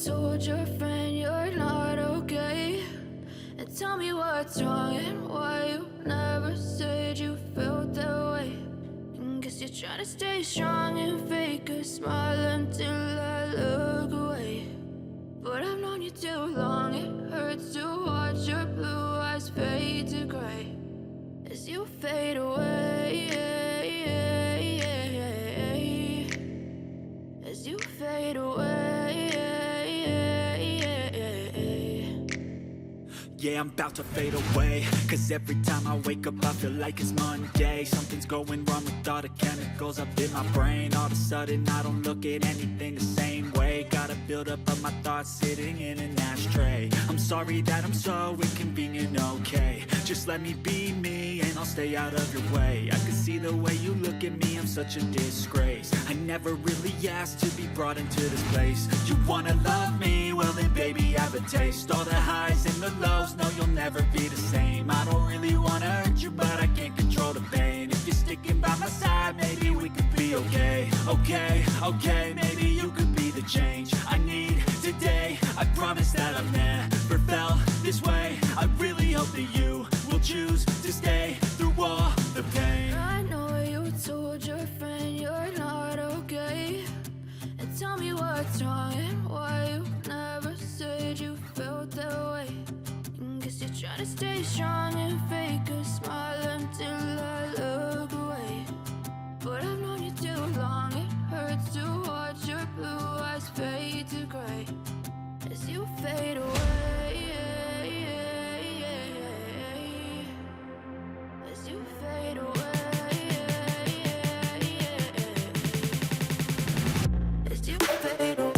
told your friend you're not okay? And tell me what's wrong and why you never said you felt that way. And guess you're trying to stay strong and fake a smile until I look away. But I've known you too long, it hurts to watch your blue eyes fade to gray as you fade away, as you fade away. Yeah, I'm about to fade away, cause every time I wake up I feel like it's Monday. Something's going wrong with all the chemicals up in my brain. All of a sudden I don't look at anything the same way. Got a buildup of my thoughts sitting in an ashtray. I'm sorry that I'm so inconvenient, okay? Just let me be me and I'll stay out of your way. I can see the way you look at me, I'm such a disgrace. I never really asked to be brought into this place. You wanna love me? Well then baby have a taste. All the highs and the lows, no you'll never be the same. I don't really wanna hurt you but I can't control the pain. If you're sticking by my side maybe we could be okay. Okay, maybe you could be the change I need today. I promise that I've never felt this way. I really hope that you will choose to stay through all the pain. I know you told your friend you're not okay. And tell me what's wrong and why you never said you felt that way. And guess you're trying to stay strong and fake a smile until I look away. But I've known you too long, it hurts to watch your blue eyes fade to gray as you fade away, as you fade away, as you fade away.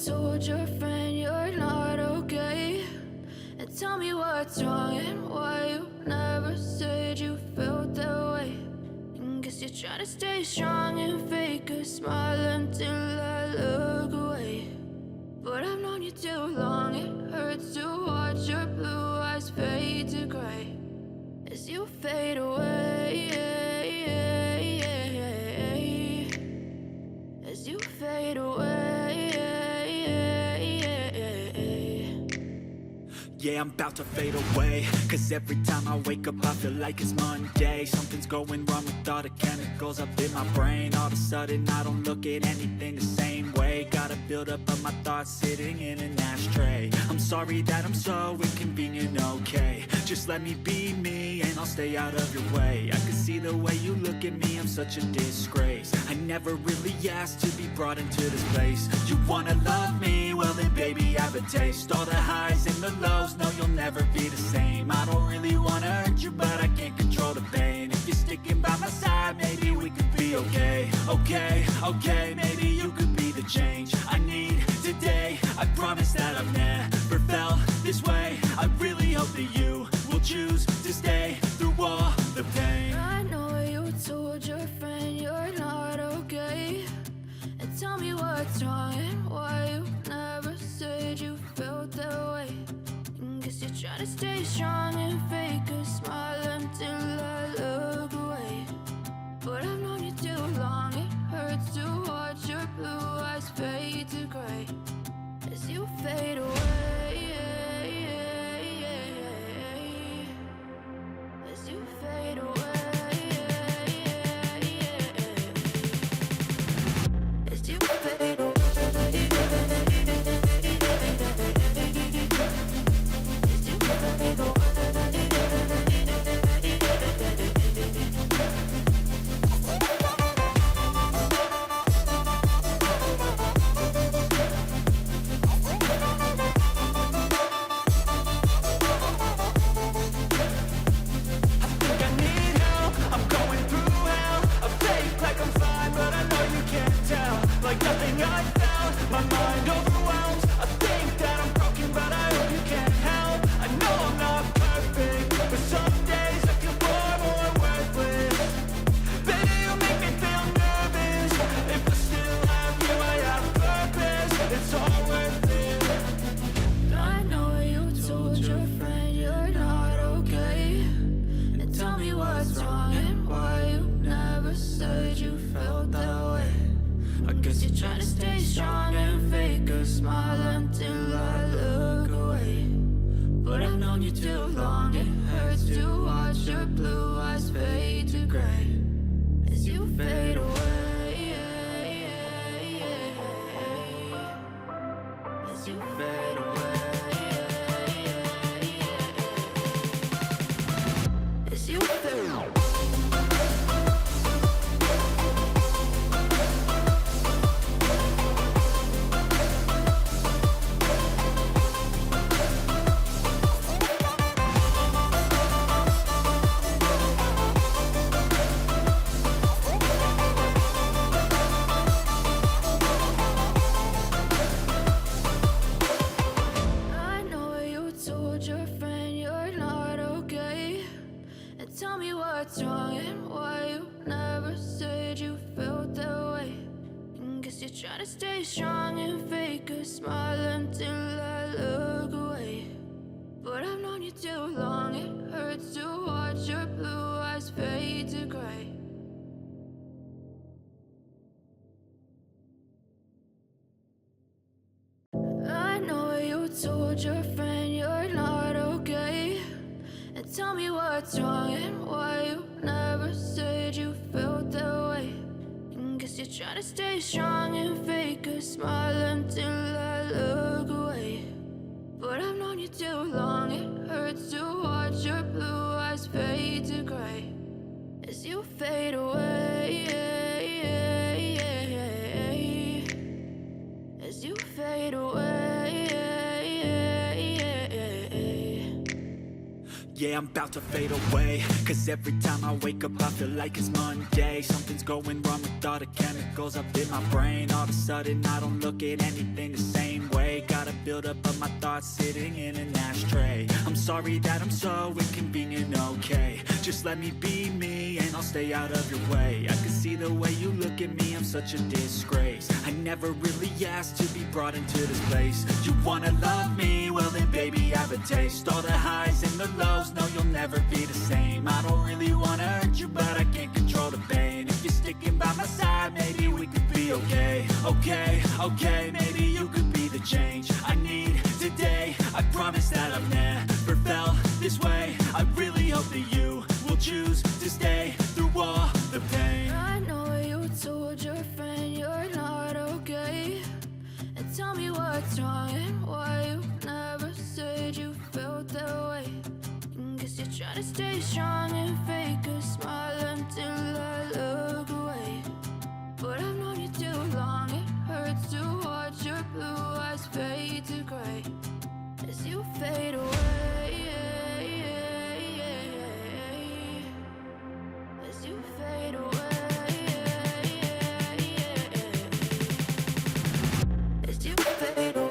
Told your friend you're not okay. And tell me what's wrong and why you never said you felt that way. And guess you're trying to stay strong and fake a smile until I look away. But I've known you too long, it hurts to watch your blue eyes fade to gray as you fade away, as you fade away. Yeah, I'm about to fade away, cause every time I wake up I feel like it's Monday. Something's going wrong with all the chemicals up in my brain. All of a sudden I don't look at anything the same way. Got a buildup of my thoughts sitting in an ashtray. I'm sorry that I'm so inconvenient, okay. Just let me be me and I'll stay out of your way. I can see the way you look at me, I'm such a disgrace. I never really asked to be brought into this place. You wanna love me? Well then baby, have a taste. All the highs and the lows, no you'll never be the same. I don't really wanna hurt you, but I can't control the pain. If you're sticking by my side, maybe we could be okay. Okay, maybe you could be the change I need today. I promise that I've never felt this way. I really hope that you will choose to stay through all the pain. I know you told your friend you're not okay, and tell me what's wrong and why you never said you felt that way. Guess you're trying to stay strong and fake a smile until I look away. But I've known you too long, it hurts to watch your blue eyes fade to gray as you fade away. As you fade away. As you fade away. Try to stay strong and fake a smile until I look away. But I've known you too long, it hurts to watch your blue eyes fade to gray. I know you told your friend you're not okay, and tell me what's wrong and why you never said you felt that way. Guess you're trying to stay strong and fake a smile until I look away. But I've known you too long, it hurts to watch your blue eyes fade to gray as you fade away. As you fade away. Yeah, I'm about to fade away, cause every time I wake up I feel like it's Monday. Something's going wrong with all the chemicals up in my brain. All of a sudden I don't look at anything the same way. Got a buildup of my thoughts sitting in an ashtray. I'm sorry that I'm so inconvenient, okay. Just let me be me and I'll stay out of your way. I can see the way you look at me, I'm such a disgrace. I never really asked to be brought into this place. You wanna love me? Well then baby, have a taste. All the highs and the lows, no you'll never be the same. I don't really wanna hurt you, but I can't control the pain. If you're sticking by my side, maybe we could be okay. Okay, maybe you could be the change I need today. I promise promise that I've never felt this way. I really hope that you will choose to stay through all the pain. I know you told your friend you're not okay, and tell me what's wrong and why you never said you felt that way. Guess you're trying to stay strong and fake a smile until I look away. But I've known you too long, it hurts to watch your blue eyes fade to gray as you fade away. As you fade away. As you fade away.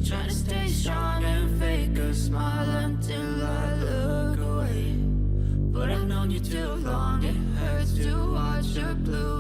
Trying to stay strong and fake a smile until I look away. But I've known you too long, it hurts to watch your blue